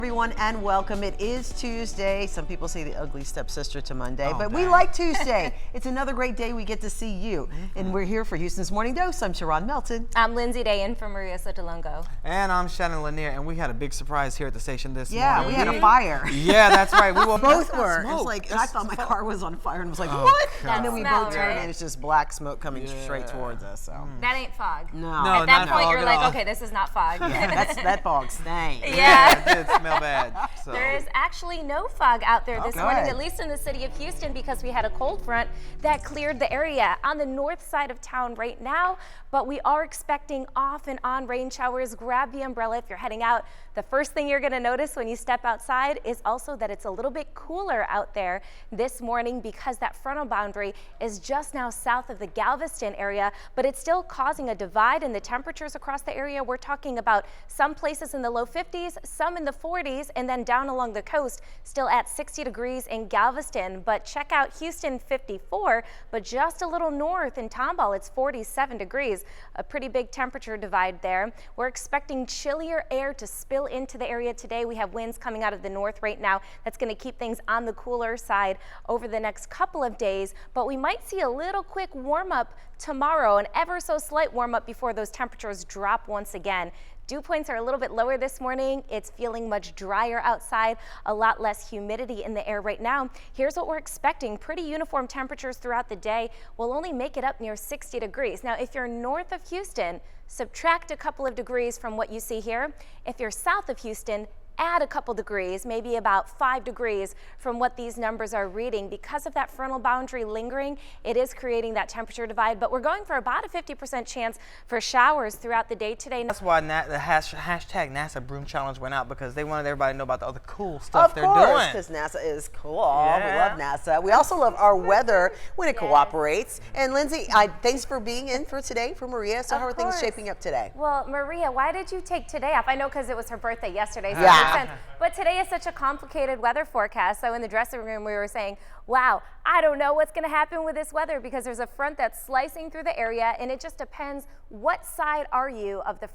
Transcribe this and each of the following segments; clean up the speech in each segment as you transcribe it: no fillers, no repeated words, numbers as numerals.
Everyone, and welcome. It is Tuesday. Some people say the ugly stepsister to Monday, but we like Tuesday. It's another great day. We get to see you. And we're here for Houston's Morning Dose. I'm Sharon Melton. I'm Lindsey Day in for Maria Sotelongo. And I'm Shannon Lanier, and we had a big surprise here at the station this morning. Yeah, we had a fire. Yeah, that's right. We both were. It was like, and I thought my car was on fire and was like, what? And then we both turned and it's just black smoke coming straight towards us. So that ain't fog. No. At that point, you're like, okay, this is not fog. Yeah, that fog stank. Yeah, it did smell bad. So. There is actually no fog out there this morning, at least in the city of Houston, because we had a cold front that cleared the area on the north side of town right now. But we are expecting off and on rain showers. Grab the umbrella if you're heading out. The first thing you're going to notice when you step outside is also that it's a little bit cooler out there this morning because that frontal boundary is just now south of the Galveston area, but it's still causing a divide in the temperatures across the area. We're talking about some places in the low 50s, some in the 40s, and then down along the coast still at 60 degrees in Galveston. But check out Houston, 54, but just a little north in Tomball, it's 47 degrees. A pretty big temperature divide there. We're expecting chillier air to spill into the area today. We have winds coming out of the north right now. That's going to keep things on the cooler side over the next couple of days, but we might see a little quick warm up tomorrow, an ever so slight warm up before those temperatures drop once again. Dew points are a little bit lower this morning. It's feeling much drier outside, a lot less humidity in the air right now. Here's what we're expecting. Pretty uniform temperatures throughout the day. We'll only make it up near 60 degrees. Now, if you're north of Houston, subtract a couple of degrees from what you see here. If you're south of Houston, add a couple degrees, maybe about 5 degrees from what these numbers are reading. Because of that frontal boundary lingering, it is creating that temperature divide, but we're going for about a 50% chance for showers throughout the day today. That's why the hashtag NASA Broom Challenge went out, because they wanted everybody to know about the other cool stuff they're doing. Of course, because NASA is cool. Yeah. We love NASA. We also love our weather when it cooperates. And Lindsey, thanks for being in for today for Maria. So how are things shaping up today? Well, Maria, why did you take today off? I know because it was her birthday yesterday. So yeah. Sense. But today is such a complicated weather forecast. So in the dressing room, we were saying, wow, I don't know what's going to happen with this weather because there's a front that's slicing through the area, and it just depends what side are you of the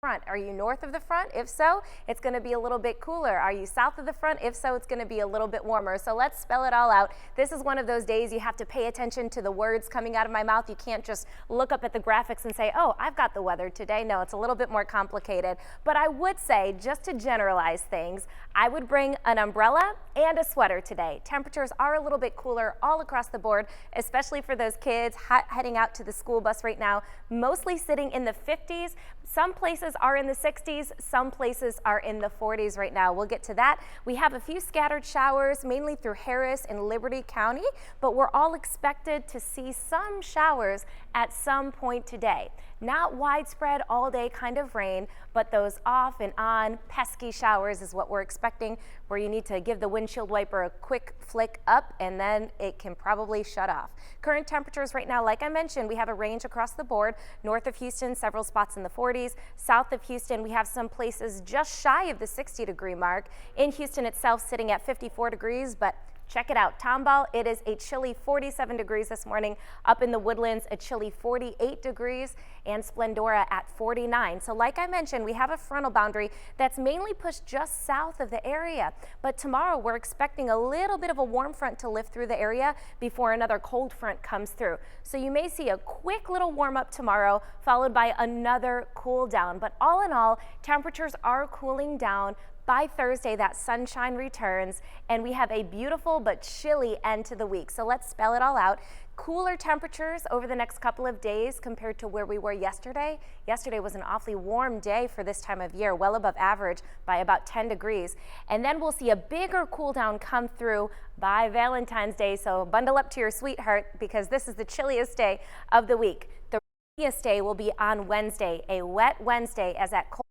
front. Are you north of the front? If so, it's going to be a little bit cooler. Are you south of the front? If so, it's going to be a little bit warmer. So let's spell it all out. This is one of those days you have to pay attention to the words coming out of my mouth. You can't just look up at the graphics and say, oh, I've got the weather today. No, it's a little bit more complicated. But I would say, just to generalize things, I would bring an umbrella and a sweater today. Temperatures are a little bit cooler all across the board, especially for those kids heading out to the school bus right now, mostly sitting in the 50s. Some places are in the 60s, some places are in the 40s right now. We'll get to that. We have a few scattered showers, mainly through Harris and Liberty County, but we're all expected to see some showers at some point today. Not widespread all day kind of rain, but those off and on pesky showers is what we're expecting, where you need to give the windshield wiper a quick flick up and then it can probably shut off. Current temperatures right now, like I mentioned, we have a range across the board. North of Houston, several spots in the 40s. South of Houston, we have some places just shy of the 60-degree mark. In Houston itself, sitting at 54 degrees, but check it out. Tomball, it is a chilly 47 degrees this morning. Up in the Woodlands, a chilly 48 degrees, and Splendora at 49. So like I mentioned, we have a frontal boundary that's mainly pushed just south of the area. But tomorrow, we're expecting a little bit of a warm front to lift through the area before another cold front comes through. So you may see a quick little warm up tomorrow, followed by another cool down. But all in all, temperatures are cooling down. By Thursday, that sunshine returns, and we have a beautiful but chilly end to the week. So let's spell it all out. Cooler temperatures over the next couple of days compared to where we were yesterday. Yesterday was an awfully warm day for this time of year, well above average by about 10 degrees. And then we'll see a bigger cool down come through by Valentine's Day. So bundle up to your sweetheart because this is the chilliest day of the week. The rainiest day will be on Wednesday, a wet Wednesday as that cold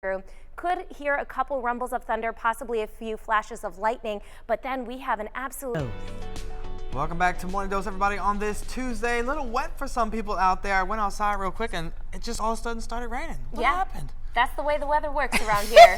through. Could hear a couple rumbles of thunder, possibly a few flashes of lightning, but then we have an absolute... Welcome back to Morning Dose, everybody, on this Tuesday. A little wet for some people out there. I went outside real quick and it just all of a sudden started raining. What happened? That's the way the weather works around here.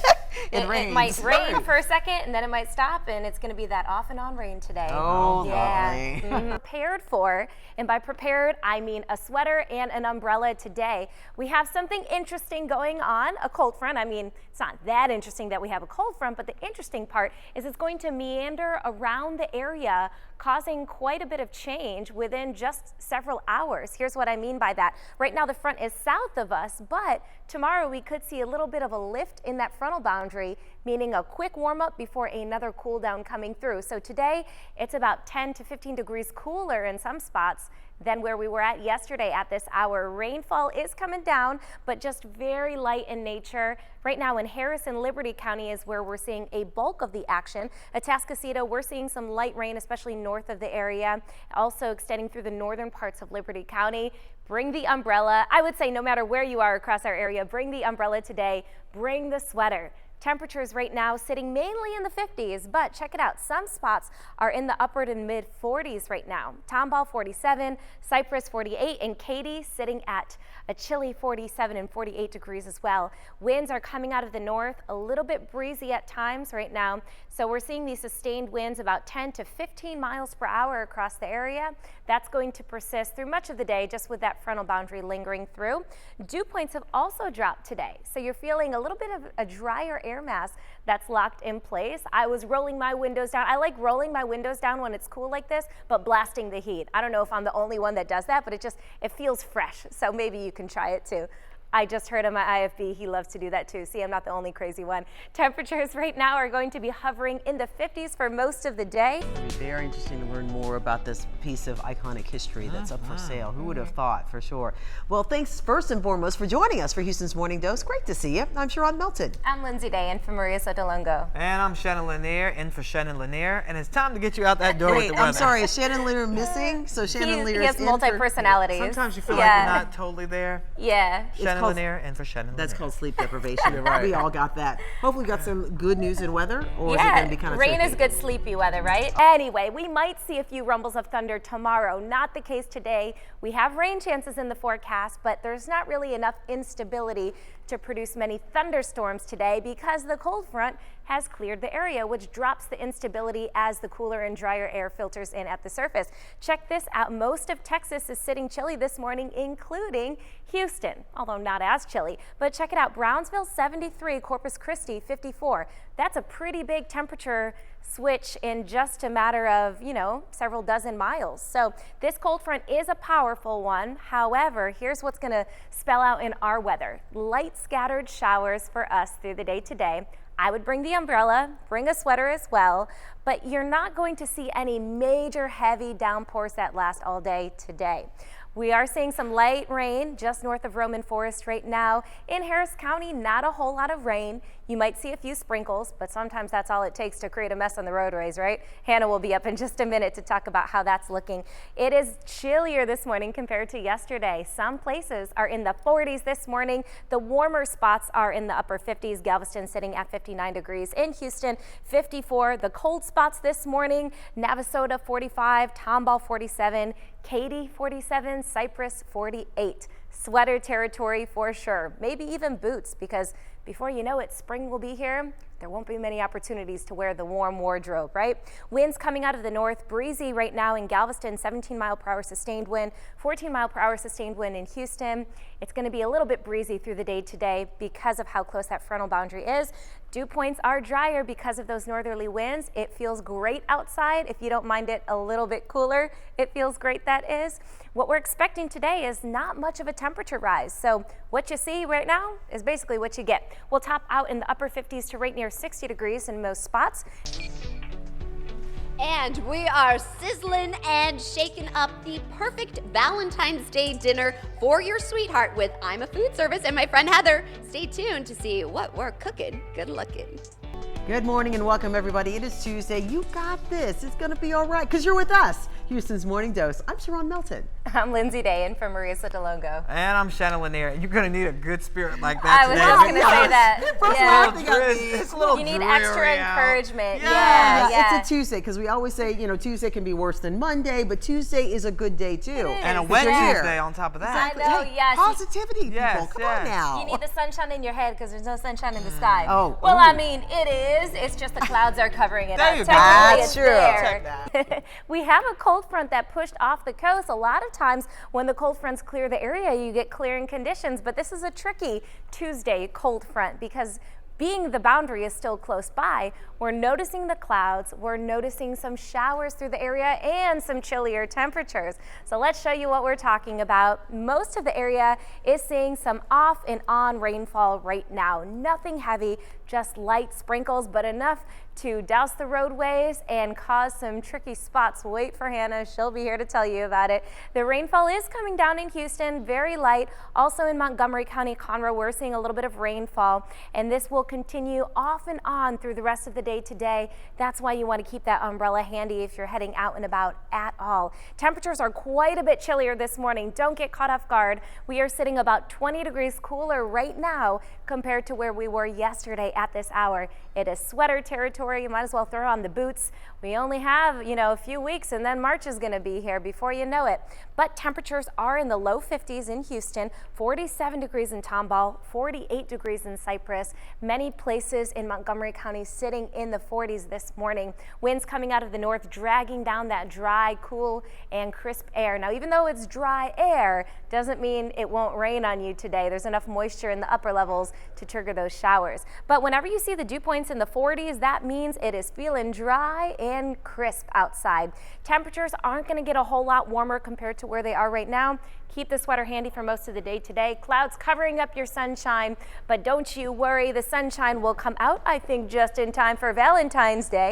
It rains. It might rain for a second, and then it might stop, and it's going to be that off and on rain today. Oh, yeah. lovely. Prepared for, and by prepared, I mean a sweater and an umbrella today. We have something interesting going on, a cold front. I mean, it's not that interesting that we have a cold front, but the interesting part is it's going to meander around the area, causing quite a bit of change within just several hours. Here's what I mean by that. Right now, the front is south of us, but tomorrow we could see a little bit of a lift in that frontal boundary, meaning a quick warm up before another cool down coming through. So today, it's about 10 to 15 degrees cooler in some spots than where we were at yesterday at this hour. Rainfall is coming down, but just very light in nature. Right now in Harris and Liberty County is where we're seeing a bulk of the action. Atascocita, we're seeing some light rain, especially north of the area, also extending through the northern parts of Liberty County. Bring the umbrella. I would say no matter where you are across our area, bring the umbrella today, bring the sweater. Temperatures right now sitting mainly in the 50s, but check it out. Some spots are in the upper to mid 40s right now. Tomball 47, Cypress 48, and Katy sitting at a chilly 47 and 48 degrees as well. Winds are coming out of the north, a little bit breezy at times right now. So we're seeing these sustained winds about 10 to 15 miles per hour across the area. That's going to persist through much of the day, just with that frontal boundary lingering through. Dew points have also dropped today. So you're feeling a little bit of a drier air mass that's locked in place. I was rolling my windows down. I like rolling my windows down when it's cool like this, but blasting the heat. I don't know if I'm the only one that does that, but it feels fresh. So maybe you can try it too. I just heard on my IFB, he loves to do that too. See, I'm not the only crazy one. Temperatures right now are going to be hovering in the 50s for most of the day. Very interesting to learn more about this piece of iconic history that's up for sale. Who would have thought, for sure. Well, thanks first and foremost for joining us for Houston's Morning Dose. Great to see you. I'm Sharon Melton. I'm Lindsey Day in for Maria Sotolongo. And I'm Shannon Lanier in for Shannon Lanier. And it's time to get you out that door with Wait, the weather. I'm sorry, is Shannon Lanier missing? So Shannon Lanier He has is multi-personalities. Sometimes you feel like you're not totally there. Yeah. Shannon Lanier in for Shannon That's Lanier. called sleep deprivation. You're right. We all got that. Hopefully we got some good news in weather, or is it Yeah, going to be kind of rain tricky? is good sleepy weather, right? Anyway, we might see a few rumbles of thunder tomorrow. Not the case today. We have rain chances in the forecast, but there's not really enough instability to produce many thunderstorms today because the cold front has cleared the area, which drops the instability as the cooler and drier air filters in at the surface. Check this out. Most of Texas is sitting chilly this morning, including Houston, although not as chilly. But check it out. Brownsville 73, Corpus Christi 54. That's a pretty big temperature switch in just a matter of, several dozen miles. So this cold front is a powerful one. However, here's what's going to spell out in our weather. Light scattered showers for us through the day today. I would bring the umbrella, bring a sweater as well, but you're not going to see any major heavy downpours that last all day today. We are seeing some light rain just north of Roman Forest right now. In Harris County, not a whole lot of rain. You might see a few sprinkles, but sometimes that's all it takes to create a mess on the roadways, right? Hannah will be up in just a minute to talk about how that's looking. It is chillier this morning compared to yesterday. Some places are in the 40s this morning. The warmer spots are in the upper 50s. Galveston sitting at 59 degrees. In Houston, 54. The cold spots this morning, Navasota 45, Tomball 47, Katy 47, Cypress 48. Sweater territory for sure. Maybe even boots, because before you know it, spring will be here. There won't be many opportunities to wear the warm wardrobe, right? Winds coming out of the north, breezy right now in Galveston, 17 mile per hour sustained wind, 14 mile per hour sustained wind in Houston. It's going to be a little bit breezy through the day today because of how close that frontal boundary is. Dew points are drier because of those northerly winds. It feels great outside. If you don't mind it a little bit cooler, it feels great, that is. What we're expecting today is not much of a temperature rise. So what you see right now is basically what you get. We'll top out in the upper 50s to right near 60 degrees in most spots. And we are sizzling and shaking up the perfect Valentine's Day dinner for your sweetheart with I'm a Food Service and my friend Heather. Stay tuned to see what we're cooking. Good looking. Good morning and welcome everybody. It is Tuesday. You got this. It's going to be all right because you're with us. Houston's Morning Dose. I'm Sharon Melton. I'm Lindsey Day in for Maria Sotalongo. And I'm Shannon Lanier. And you're going to need a good spirit like that I was today. just going to say that. It's a little You need dreary extra out. encouragement. Yeah, Yeah. it's a Tuesday because we always say, Tuesday can be worse than Monday, but Tuesday is a good day too. And a It's wet here. Tuesday on top of that. I know, Hey, yes. Positivity, people. Yes, Come on yes. now. You need the sunshine in your head because there's no sunshine in the sky. Oh, well, ooh. I mean, it is. It's just the clouds are covering it There up. you go. Technically, That's it's true. there. Check We have a cold front that pushed off the coast. A lot of times when the cold fronts clear the area, you get clearing conditions, but this is a tricky Tuesday cold front because being the boundary is still close by, we're noticing the clouds, we're noticing some showers through the area and some chillier temperatures. So let's show you what we're talking about. Most of the area is seeing some off and on rainfall right now. Nothing heavy, just light sprinkles, but enough to douse the roadways and cause some tricky spots. Wait for Hannah, she'll be here to tell you about it. The rainfall is coming down in Houston, very light. Also in Montgomery County, Conroe, we're seeing a little bit of rainfall, and this will continue off and on through the rest of the day today. That's why you want to keep that umbrella handy if you're heading out and about at all. Temperatures are quite a bit chillier this morning. Don't get caught off guard. We are sitting about 20 degrees cooler right now compared to where we were yesterday at this hour. It is sweater territory. You might as well throw on the boots. We only have, a few weeks and then March is going to be here before you know it. But temperatures are in the low 50s in Houston, 47 degrees in Tomball, 48 degrees in Cypress. Many places in Montgomery County sitting in the 40s this morning. Winds coming out of the north, dragging down that dry, cool, and crisp air. Now, even though it's dry air, doesn't mean it won't rain on you today. There's enough moisture in the upper levels to trigger those showers. But whenever you see the dew points in the 40s, that means it is feeling dry and crisp outside. Temperatures aren't going to get a whole lot warmer compared to where they are right now. Keep the sweater handy for most of the day today. Clouds covering up your sunshine, but don't you worry, the sunshine will come out, I think, just in time for Valentine's Day.